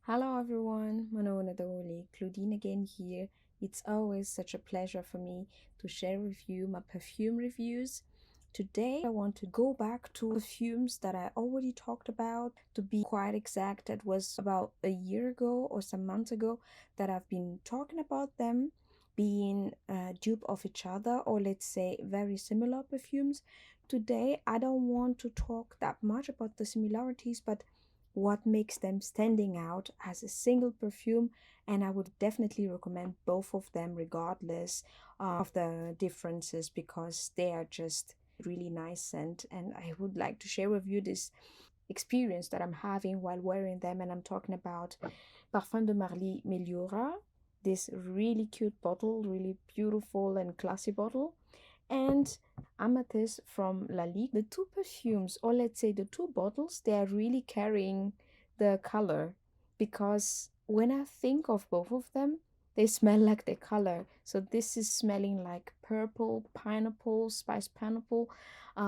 Hello everyone, Manona Doli, Claudine again here. It's always such a pleasure for me to share with you my perfume reviews. Today I want to go back to perfumes that I already talked about. To be quite exact, it was about a year ago or some months ago that I've been talking about them being dupe of each other, or let's say very similar perfumes. Today I don't want to talk that much about the similarities, but what makes them standing out as a single perfume, and I would definitely recommend both of them regardless of the differences because they are just really nice scent. And I would like to share with you this experience that I'm having while wearing them, and I'm talking about Parfum de Marly Meliora, this really cute bottle, really beautiful and classy bottle, and Amethyst from Lalique. The two perfumes, or let's say the two bottles, they are really carrying the color because when I think of both of them, they smell like the color. So this is smelling like purple, pineapple, spiced pineapple,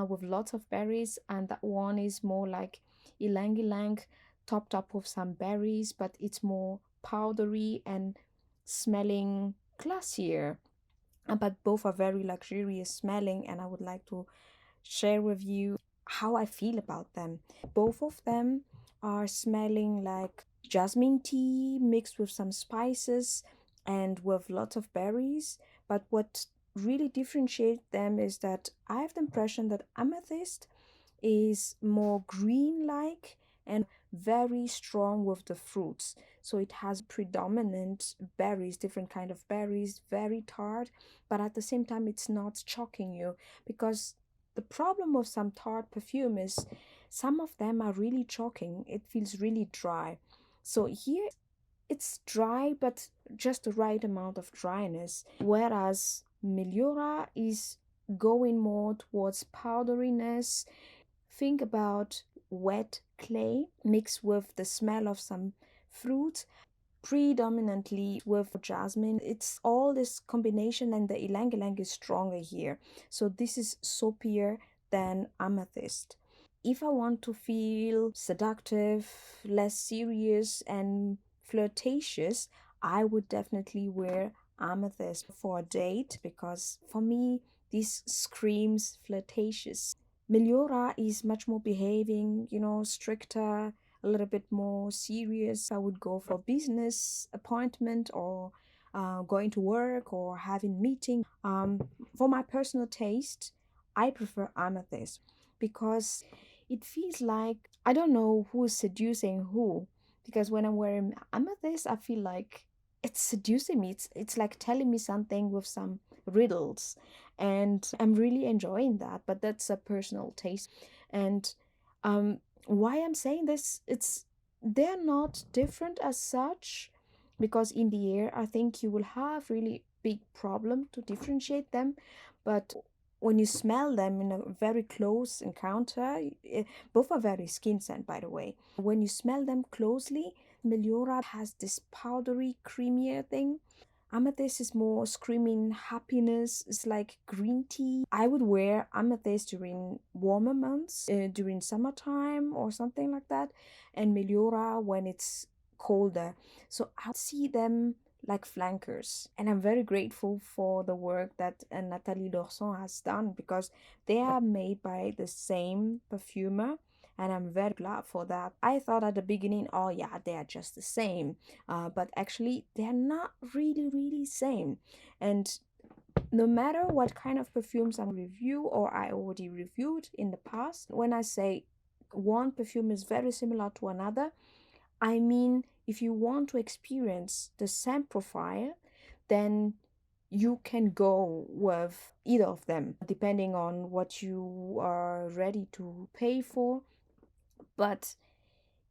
with lots of berries, and that one is more like ylang ylang, topped up with some berries, but it's more powdery and smelling classier. But both are very luxurious smelling, and I would like to share with you how I feel about them. Both of them are smelling like jasmine tea mixed with some spices and with lots of berries. But what really differentiates them is that I have the impression that amethyst is more green like and very strong with the fruits. So it has predominant berries, different kind of berries, very tart, but at the same time it's not choking you, because the problem with some tart perfume is some of them are really choking. It feels really dry. So here it's dry, but just the right amount of dryness. Whereas Meliora is going more towards powderiness. Think about wet clay mixed with the smell of some fruit, predominantly with jasmine. It's all this combination, and the ylang ylang is stronger here. So this is soapier than amethyst. If I want to feel seductive, less serious, and flirtatious, I would definitely wear amethyst for a date because for me, this screams flirtatious. Meliora is much more behaving, stricter, a little bit more serious. I would go for business appointment or going to work or having meeting. For my personal taste, I prefer amethyst because it feels like I don't know who is seducing who. Because when I'm wearing amethyst, I feel like it's seducing me. It's like telling me something with some riddles, and I'm really enjoying that. But that's a personal taste, and why I'm saying this, it's they're not different as such, because in the air I think you will have really big problem to differentiate them, but when you smell them in a very close encounter, both are very skin scent, by the way. When you smell them closely, Meliora has this powdery, creamier thing. Amethyst is more screaming happiness. It's like green tea. I would wear amethyst during warmer months, during summertime or something like that, and Meliora when it's colder. So I see them like flankers, and I'm very grateful for the work that Nathalie Dorson has done because they are made by the same perfumer, and I'm very glad for that. I thought at the beginning, oh yeah, they are just the same, but actually they're not really same. And no matter what kind of perfumes I review or I already reviewed in the past, when I say one perfume is very similar to another, I mean if you want to experience the scent profile, then you can go with either of them depending on what you are ready to pay for. But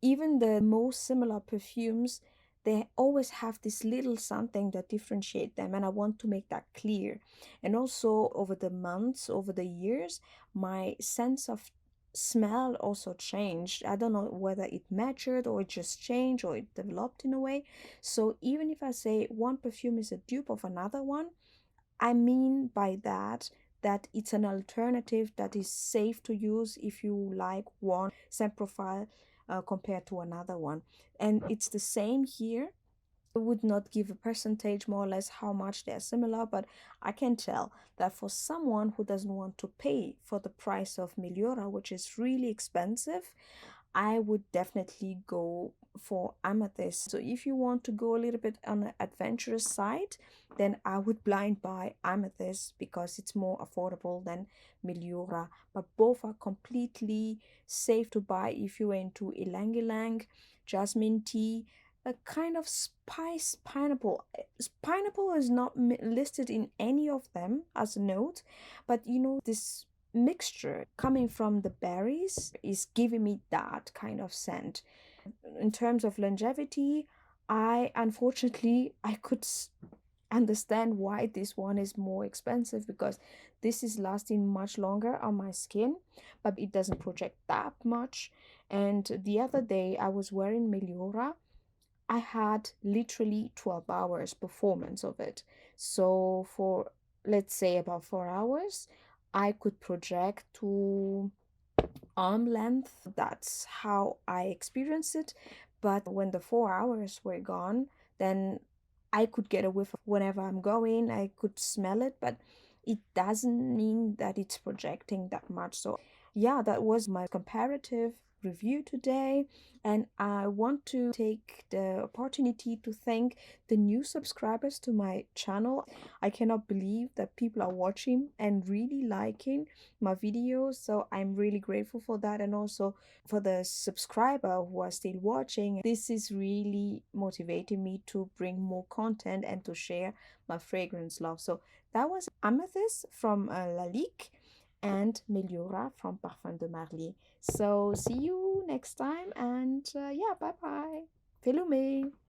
even the most similar perfumes, they always have this little something that differentiate them, and I want to make that clear. And also over the months, over the years, my sense of smell also changed. I don't know whether it matured or it just changed or it developed in a way. So even if I say one perfume is a dupe of another one, I mean by that that it's an alternative that is safe to use if you like one scent profile compared to another one. And it's the same here. I would not give a percentage more or less how much they're similar, but I can tell that for someone who doesn't want to pay for the price of Meliora, which is really expensive, I would definitely go for Amethyst. So if you want to go a little bit on an adventurous side, then I would blind buy Amethyst because it's more affordable than Meliora. But both are completely safe to buy if you're into ylang ylang, jasmine tea, a kind of spice pineapple. Pineapple is not listed in any of them as a note, but you know, this mixture coming from the berries is giving me that kind of scent. In terms of longevity, I unfortunately I could understand why this one is more expensive, because this is lasting much longer on my skin, but it doesn't project that much. And the other day I was wearing Meliora. I had literally 12 hours performance of it. So for, let's say, about 4 hours, I could project to arm length. That's how I experienced it. But when the 4 hours were gone, then I could get a whiff of whenever I'm going. I could smell it, but it doesn't mean that it's projecting that much. So yeah, that was my comparative review today. And I want to take the opportunity to thank the new subscribers to my channel. I cannot believe that people are watching and really liking my videos, so I'm really grateful for that. And also for the subscriber who are still watching, this is really motivating me to bring more content and to share my fragrance love. So that was Amethyst from Lalique and Meliora from Parfum de Marly. So see you next time, and yeah, bye bye. Felumé.